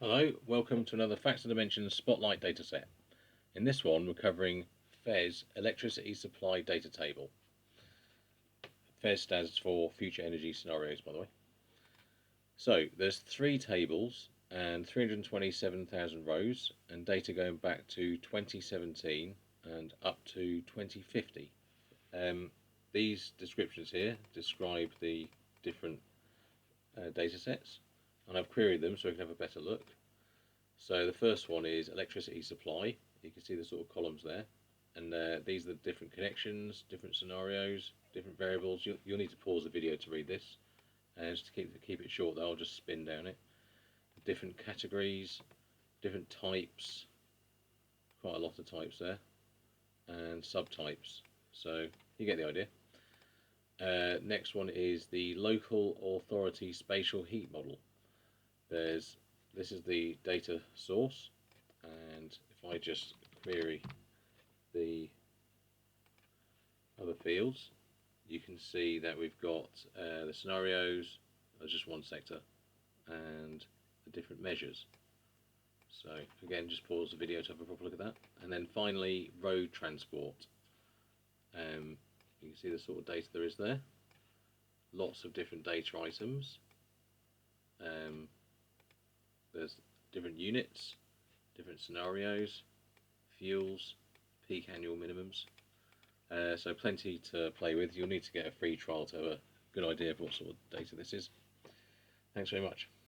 Hello, welcome to another Facts and Dimensions Spotlight dataset. In this one, we're covering FES Electricity Supply Data Table. FES stands for Future Energy Scenarios, by the way. So there's three tables and 327,000 rows and data going back to 2017 and up to 2050. These descriptions here describe the different data sets, and I've queried them so we can have a better look. So the first one is electricity supply. You can see the sort of columns there, and these are the different connections, different scenarios, different variables. You'll need to pause the video to read this, and just to keep it short though, I'll just spin down it. Different categories, different types, quite a lot of types there, and subtypes. So you get the idea. Next one is the Local Authority Spatial Heat Model. This is the data source, and if I just query the other fields, you can see that we've got the scenarios as just one sector and the different measures. So again, just pause the video to have a proper look at that. And then finally, road transport. You can see the sort of data there is there. Lots of different data items. There's different units, different scenarios, fuels, peak annual minimums. So plenty to play with. You'll need to get a free trial to have a good idea of what sort of data this is. Thanks very much.